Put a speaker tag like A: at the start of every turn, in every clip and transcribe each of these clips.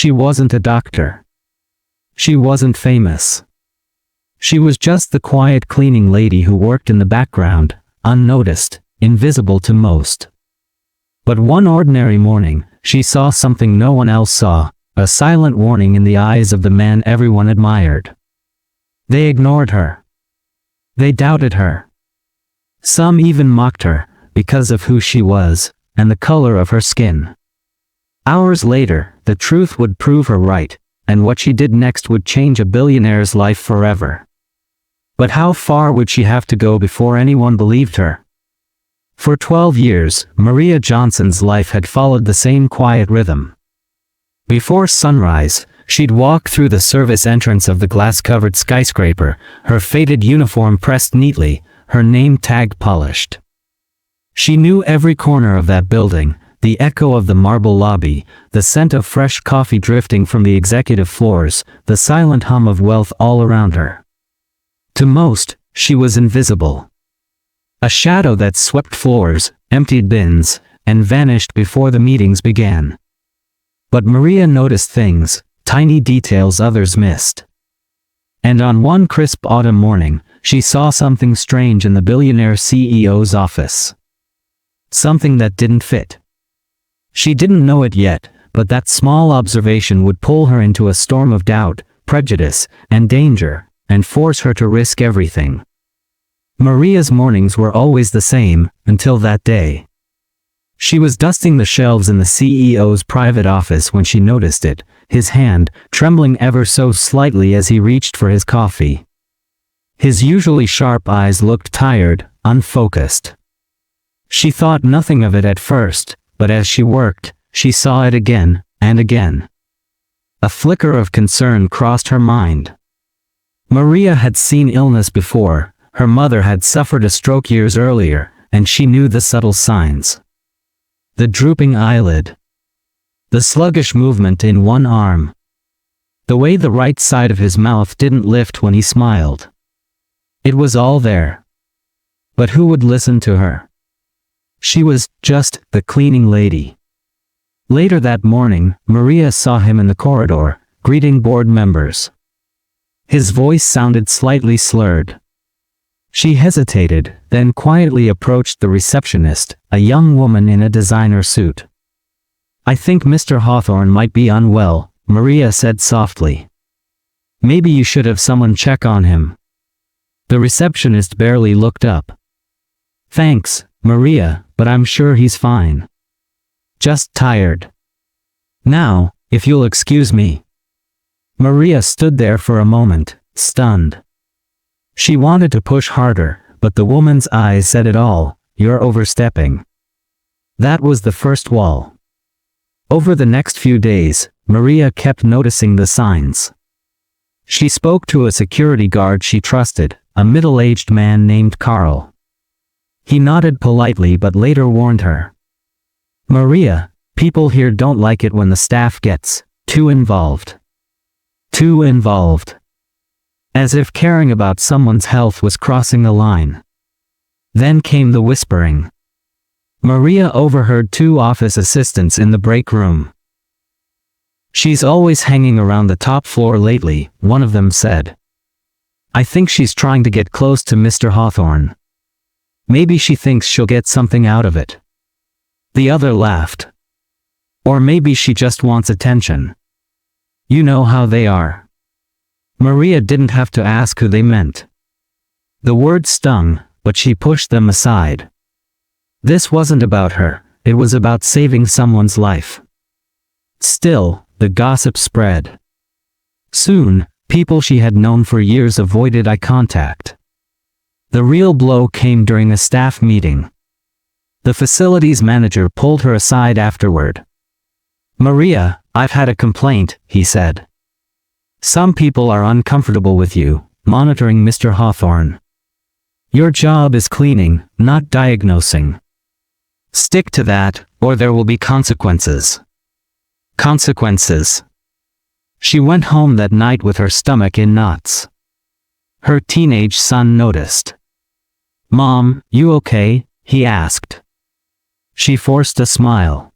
A: She wasn't a doctor. She wasn't famous. She was just the quiet cleaning lady who worked in the background, unnoticed, invisible to most. But one ordinary morning, she saw something no one else saw, a silent warning in the eyes of the man everyone admired. They ignored her. They doubted her. Some even mocked her, because of who she was, and the color of her skin. Hours later, the truth would prove her right, and what she did next would change a billionaire's life forever. But how far would she have to go before anyone believed her? For 12 years, Maria Johnson's life had followed the same quiet rhythm. Before sunrise, she'd walk through the service entrance of the glass-covered skyscraper, her faded uniform pressed neatly, her name tag polished. She knew every corner of that building, the echo of the marble lobby, the scent of fresh coffee drifting from the executive floors, the silent hum of wealth all around her. To most, she was invisible. A shadow that swept floors, emptied bins, and vanished before the meetings began. But Maria noticed things, tiny details others missed. And on one crisp autumn morning, she saw something strange in the billionaire CEO's office. Something that didn't fit. She didn't know it yet, but that small observation would pull her into a storm of doubt, prejudice, and danger, and force her to risk everything. Maria's mornings were always the same, until that day. She was dusting the shelves in the CEO's private office when she noticed it, his hand trembling ever so slightly as he reached for his coffee. His usually sharp eyes looked tired, unfocused. She thought nothing of it at first, but as she worked, she saw it again, and again. A flicker of concern crossed her mind. Maria had seen illness before, her mother had suffered a stroke years earlier, and she knew the subtle signs. The drooping eyelid. The sluggish movement in one arm. The way the right side of his mouth didn't lift when he smiled. It was all there. But who would listen to her? She was just the cleaning lady. Later that morning, Maria saw him in the corridor, greeting board members. His voice sounded slightly slurred. She hesitated, then quietly approached the receptionist, a young woman in a designer suit. "I think Mr. Hawthorne might be unwell," Maria said softly. "Maybe you should have someone check on him." The receptionist barely looked up. "Thanks, Maria, but I'm sure he's fine. Just tired. Now, if you'll excuse me." Maria stood there for a moment, stunned. She wanted to push harder, but the woman's eyes said it all, "You're overstepping." That was the first wall. Over the next few days, Maria kept noticing the signs. She spoke to a security guard she trusted, a middle-aged man named Carl. He nodded politely but later warned her. "Maria, people here don't like it when the staff gets too involved." Too involved. As if caring about someone's health was crossing the line. Then came the whispering. Maria overheard two office assistants in the break room. "She's always hanging around the top floor lately," one of them said. "I think she's trying to get close to Mr. Hawthorne. Maybe she thinks she'll get something out of it." The other laughed. "Or maybe she just wants attention. You know how they are." Maria didn't have to ask who they meant. The words stung, but she pushed them aside. This wasn't about her, it was about saving someone's life. Still, the gossip spread. Soon, people she had known for years avoided eye contact. The real blow came during a staff meeting. The facilities manager pulled her aside afterward. "Maria, I've had a complaint," he said. "Some people are uncomfortable with you, monitoring Mr. Hawthorne. Your job is cleaning, not diagnosing. Stick to that, or there will be consequences." Consequences. She went home that night with her stomach in knots. Her teenage son noticed. "Mom, you okay?" he asked. She forced a smile.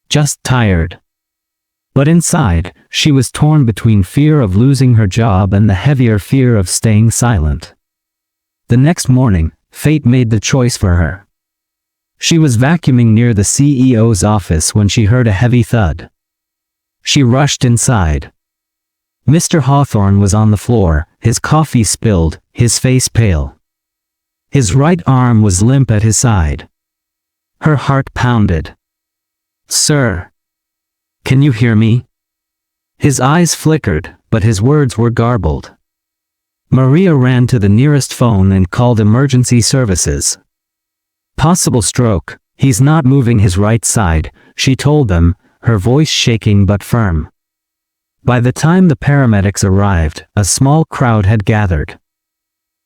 A: "Just tired." But inside, she was torn between fear of losing her job and the heavier fear of staying silent. The next morning, fate made the choice for her. She was vacuuming near the CEO's office when she heard a heavy thud. She rushed inside. Mr. Hawthorne was on the floor, his coffee spilled, his face pale. His right arm was limp at his side. Her heart pounded. "Sir. Can you hear me?" His eyes flickered, but his words were garbled. Maria ran to the nearest phone and called emergency services. "Possible stroke, he's not moving his right side," she told them, her voice shaking but firm. By the time the paramedics arrived, a small crowd had gathered.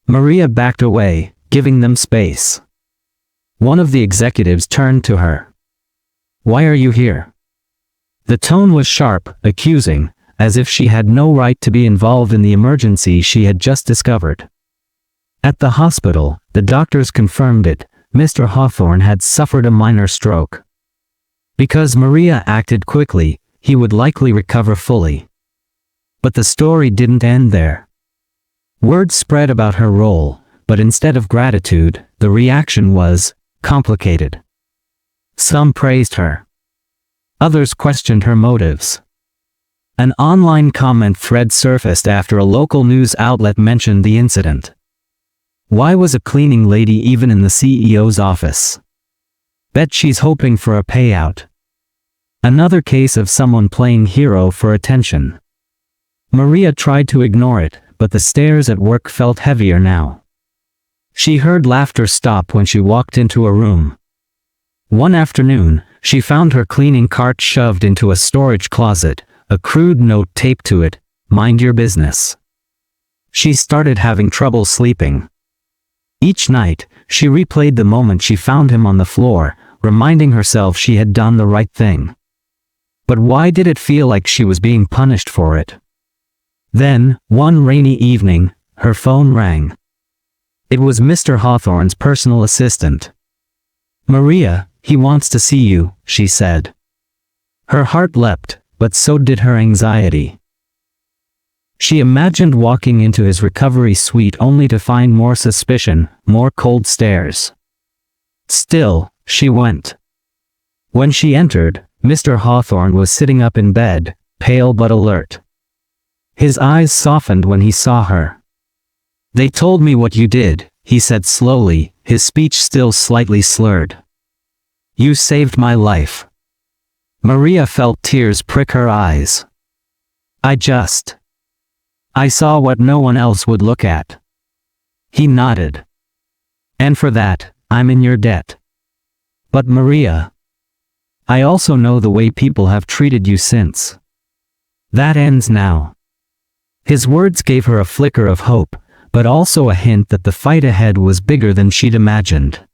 A: Maria backed away, giving them space. One of the executives turned to her. "Why are you here?" The tone was sharp, accusing, as if she had no right to be involved in the emergency she had just discovered. At the hospital, the doctors confirmed it. Mr. Hawthorne had suffered a minor stroke. Because Maria acted quickly, he would likely recover fully. But the story didn't end there. Word spread about her role, but instead of gratitude, the reaction was complicated. Some praised her. Others questioned her motives. An online comment thread surfaced after a local news outlet mentioned the incident. Why was a cleaning lady even in the CEO's office? Bet she's hoping for a payout. Another case of someone playing hero for attention. Maria tried to ignore it, but the stares at work felt heavier now. She heard laughter stop when she walked into a room. One afternoon, she found her cleaning cart shoved into a storage closet, a crude note taped to it, "Mind your business." She started having trouble sleeping. Each night, she replayed the moment she found him on the floor, reminding herself she had done the right thing. But why did it feel like she was being punished for it? Then, one rainy evening, her phone rang. It was Mr. Hawthorne's personal assistant. "Maria, he wants to see you," she said. Her heart leapt, but so did her anxiety. She imagined walking into his recovery suite only to find more suspicion, more cold stares. Still, she went. When she entered, Mr. Hawthorne was sitting up in bed, pale but alert. His eyes softened when he saw her. "They told me what you did," he said slowly, his speech still slightly slurred. "You saved my life." Maria felt tears prick her eyes. I saw what no one else would look at." He nodded. "And for that, I'm in your debt. But Maria, I also know the way people have treated you since. That ends now." His words gave her a flicker of hope, but also a hint that the fight ahead was bigger than she'd imagined.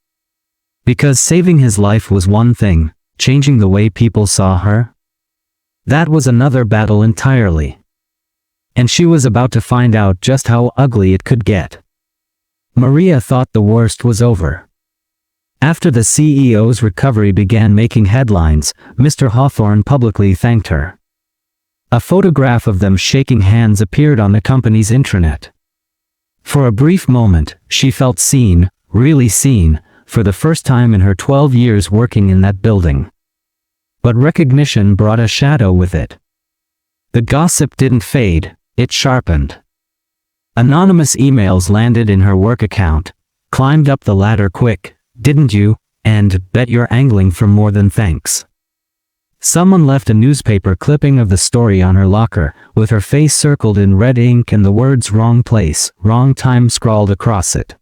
A: Because saving his life was one thing, changing the way people saw her? That was another battle entirely. And she was about to find out just how ugly it could get. Maria thought the worst was over. After the CEO's recovery began making headlines, Mr. Hawthorne publicly thanked her. A photograph of them shaking hands appeared on the company's intranet. For a brief moment, she felt seen, really seen, for the first time in her 12 years working in that building. But recognition brought a shadow with it. The gossip didn't fade, it sharpened. Anonymous emails landed in her work account. "Climbed up the ladder quick, didn't you?" and "Bet you're angling for more than thanks." Someone left a newspaper clipping of the story on her locker, with her face circled in red ink and the words "wrong place, wrong time" scrawled across it.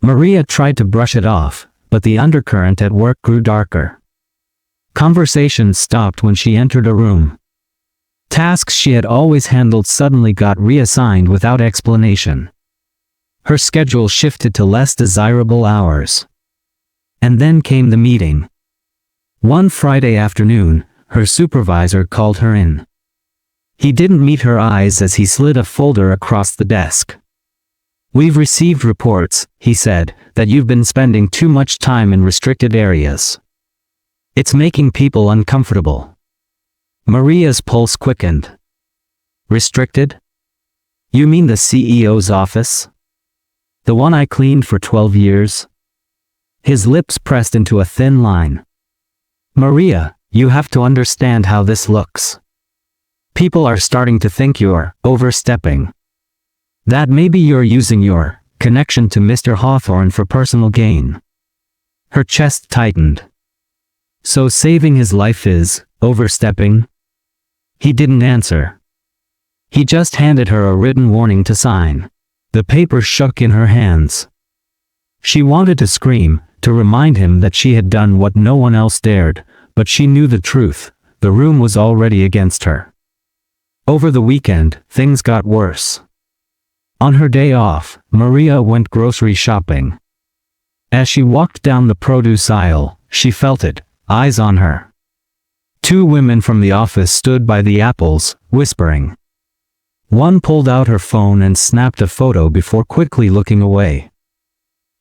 A: Maria tried to brush it off, but the undercurrent at work grew darker. Conversations stopped when she entered a room. Tasks she had always handled suddenly got reassigned without explanation. Her schedule shifted to less desirable hours. And then came the meeting. One Friday afternoon, her supervisor called her in. He didn't meet her eyes as he slid a folder across the desk. "We've received reports," he said, "that you've been spending too much time in restricted areas. It's making people uncomfortable." Maria's pulse quickened. Restricted? You mean the CEO's office? The one I cleaned for 12 years? His lips pressed into a thin line. Maria, you have to understand how this looks. People are starting to think you're overstepping. That maybe you're using your connection to Mr. Hawthorne for personal gain. Her chest tightened. So saving his life is overstepping? He didn't answer. He just handed her a written warning to sign. The paper shook in her hands. She wanted to scream, to remind him that she had done what no one else dared, but she knew the truth. The room was already against her. Over the weekend, things got worse. On her day off, Maria went grocery shopping. As she walked down the produce aisle, she felt it, eyes on her. Two women from the office stood by the apples, whispering. One pulled out her phone and snapped a photo before quickly looking away.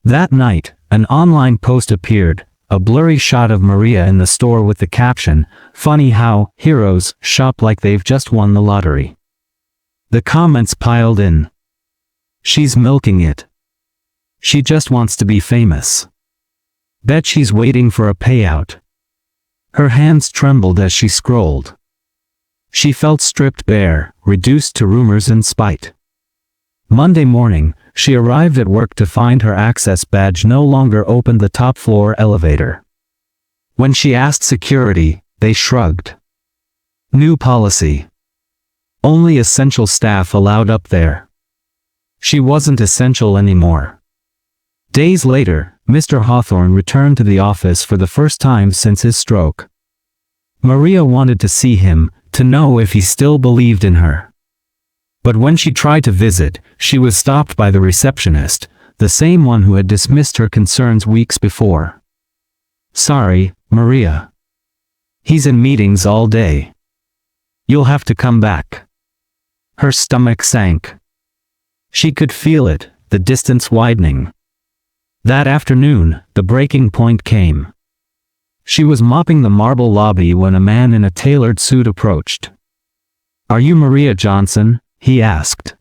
A: That night, an online post appeared, a blurry shot of Maria in the store with the caption, "Funny how heroes shop like they've just won the lottery." The comments piled in. She's milking it. She just wants to be famous. Bet she's waiting for a payout. Her hands trembled as she scrolled. She felt stripped bare, reduced to rumors and spite. Monday morning, she arrived at work to find her access badge no longer opened the top floor elevator. When she asked security, they shrugged. New policy. Only essential staff allowed up there. She wasn't essential anymore. Days later, Mr. Hawthorne returned to the office for the first time since his stroke. Maria wanted to see him, to know if he still believed in her. But when she tried to visit, she was stopped by the receptionist, the same one who had dismissed her concerns weeks before. Sorry, Maria. He's in meetings all day. You'll have to come back. Her stomach sank. She could feel it, the distance widening. That afternoon, the breaking point came. She was mopping the marble lobby when a man in a tailored suit approached. Are you Maria Johnson? He asked.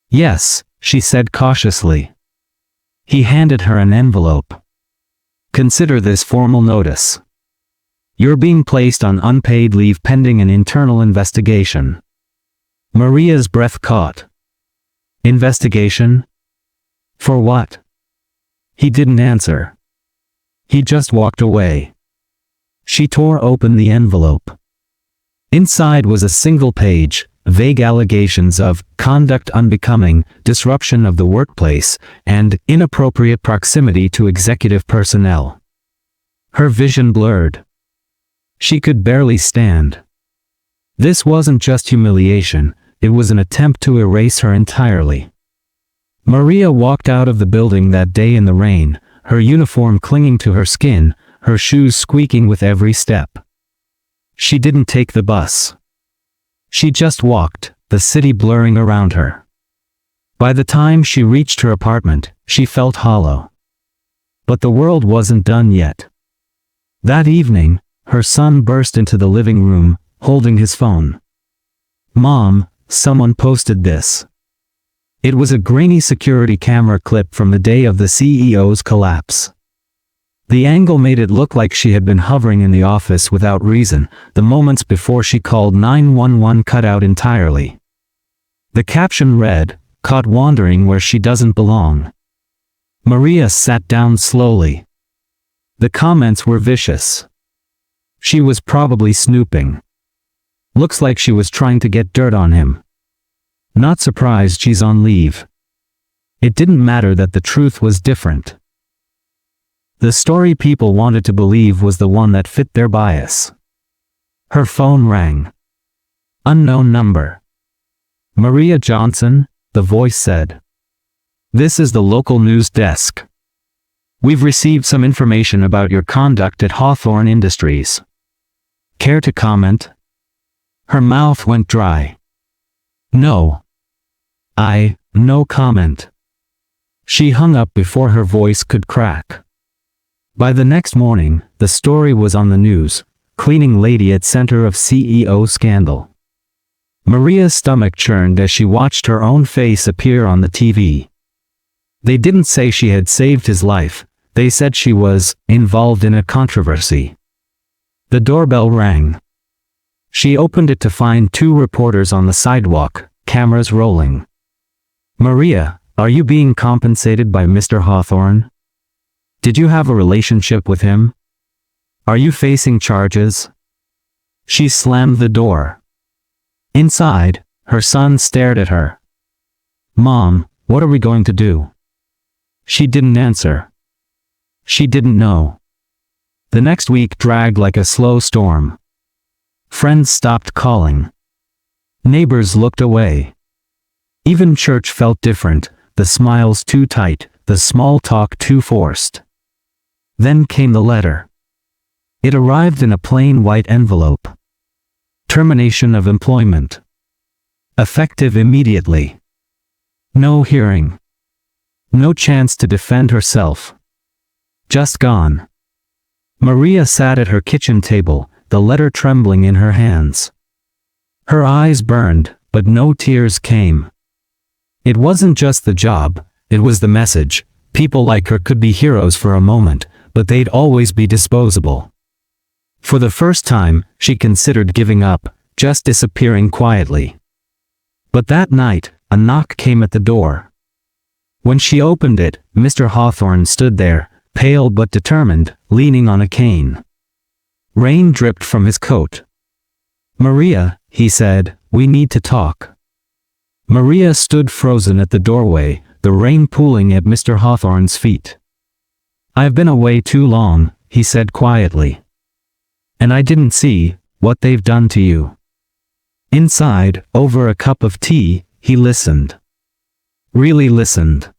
A: Yes, she said cautiously. He handed her an envelope. Consider this formal notice. You're being placed on unpaid leave pending an internal investigation. Maria's breath caught. Investigation? For what? He didn't answer. He just walked away. She tore open the envelope. Inside was a single page, vague allegations of conduct unbecoming, disruption of the workplace, and inappropriate proximity to executive personnel. Her vision blurred. She could barely stand. This wasn't just humiliation, it was an attempt to erase her entirely. Maria walked out of the building that day in the rain, her uniform clinging to her skin, her shoes squeaking with every step. She didn't take the bus. She just walked, the city blurring around her. By the time she reached her apartment, she felt hollow. But the world wasn't done yet. That evening, her son burst into the living room, holding his phone. Mom, someone posted this. It was a grainy security camera clip from the day of the CEO's collapse. The angle made it look like she had been hovering in the office without reason, the moments before she called 911 cut out entirely. The caption read, "Caught wandering where she doesn't belong." Maria sat down slowly. The comments were vicious. She was probably snooping. Looks like she was trying to get dirt on him. Not surprised she's on leave. It didn't matter that the truth was different. The story people wanted to believe was the one that fit their bias. Her phone rang. Unknown number. Maria Johnson, the voice said. This is the local news desk. We've received some information about your conduct at Hawthorne Industries. Care to comment? Her mouth went dry. No. No comment. She hung up before her voice could crack. By the next morning, the story was on the news. cleaning lady at center of CEO scandal. Maria's stomach churned as she watched her own face appear on the TV. They didn't say she had saved his life, they said she was involved in a controversy. The doorbell rang. She opened it to find two reporters on the sidewalk, cameras rolling. "Maria, are you being compensated by Mr. Hawthorne? Did you have a relationship with him? Are you facing charges?" She slammed the door. Inside, her son stared at her. "Mom, what are we going to do?" She didn't answer. She didn't know. The next week dragged like a slow storm. Friends stopped calling. Neighbors looked away. Even church felt different, the smiles too tight, the small talk too forced. Then came the letter. It arrived in a plain white envelope. Termination of employment. Effective immediately. No hearing. No chance to defend herself. Just gone. Maria sat at her kitchen table, the letter trembling in her hands. Her eyes burned, but no tears came. It wasn't just the job, it was the message. People like her could be heroes for a moment, but they'd always be disposable. For the first time, she considered giving up, just disappearing quietly. But that night, a knock came at the door. When she opened it, Mr. Hawthorne stood there, pale but determined, leaning on a cane. Rain dripped from his coat. "Maria," he said, "we need to talk." Maria stood frozen at the doorway, the rain pooling at Mr. Hawthorne's feet. "I've been away too long," he said quietly. "And I didn't see what they've done to you." Inside, over a cup of tea, he listened. Really listened.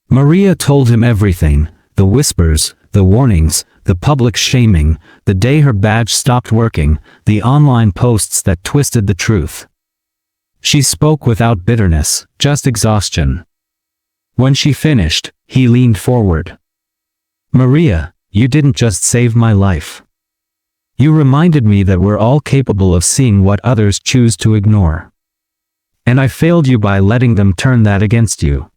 A: Maria told him everything, the whispers, the warnings, the public shaming, the day her badge stopped working, the online posts that twisted the truth. She spoke without bitterness, just exhaustion. When she finished, he leaned forward. "Maria, you didn't just save my life. You reminded me that we're all capable of seeing what others choose to ignore. And I failed you by letting them turn that against you."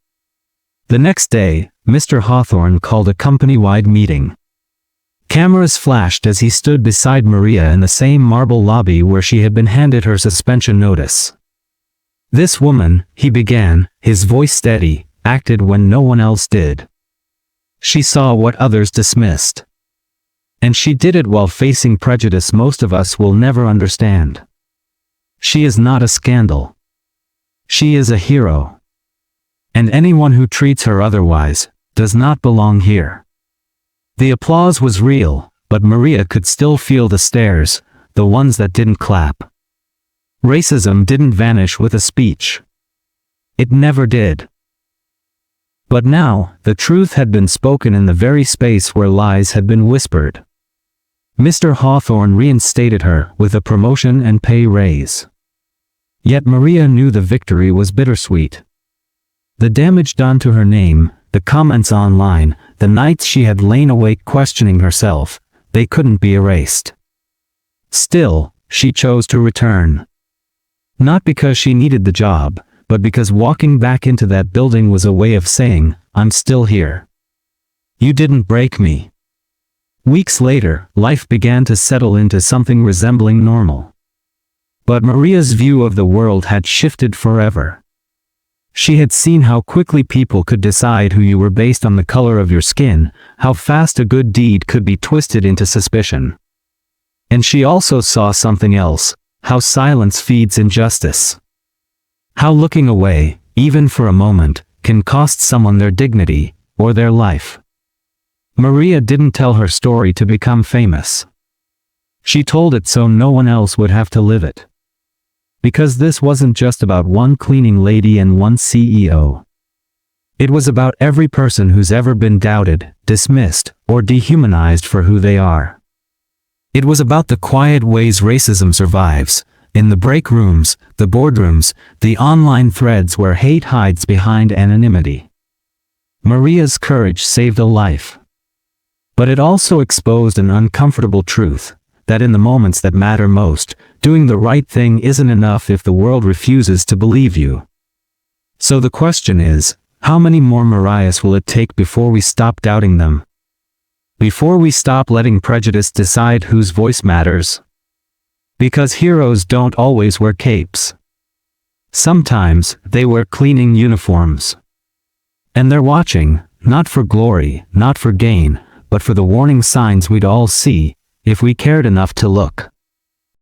A: The next day, Mr. Hawthorne called a company-wide meeting. Cameras flashed as he stood beside Maria in the same marble lobby where she had been handed her suspension notice. "This woman," he began, his voice steady, "acted when no one else did. She saw what others dismissed. And she did it while facing prejudice most of us will never understand. She is not a scandal. She is a hero. And anyone who treats her otherwise does not belong here." The applause was real, but Maria could still feel the stares, the ones that didn't clap. Racism didn't vanish with a speech. It never did. But now, the truth had been spoken in the very space where lies had been whispered. Mr. Hawthorne reinstated her with a promotion and pay raise. Yet Maria knew the victory was bittersweet. The damage done to her name, the comments online, the nights she had lain awake questioning herself, they couldn't be erased. Still, she chose to return. Not because she needed the job, but because walking back into that building was a way of saying, "I'm still here. You didn't break me." Weeks later, life began to settle into something resembling normal. But Maria's view of the world had shifted forever. She had seen how quickly people could decide who you were based on the color of your skin, how fast a good deed could be twisted into suspicion. And she also saw something else, how silence feeds injustice. How looking away, even for a moment, can cost someone their dignity, or their life. Maria didn't tell her story to become famous. She told it so no one else would have to live it. Because this wasn't just about one cleaning lady and one CEO. It was about every person who's ever been doubted, dismissed, or dehumanized for who they are. It was about the quiet ways racism survives, in the break rooms, the boardrooms, the online threads where hate hides behind anonymity. Maria's courage saved a life. But it also exposed an uncomfortable truth, that in the moments that matter most, doing the right thing isn't enough if the world refuses to believe you. So the question is, how many more Mariahs will it take before we stop doubting them? Before we stop letting prejudice decide whose voice matters? Because heroes don't always wear capes. Sometimes, they wear cleaning uniforms. And they're watching, not for glory, not for gain, but for the warning signs we'd all see, if we cared enough to look.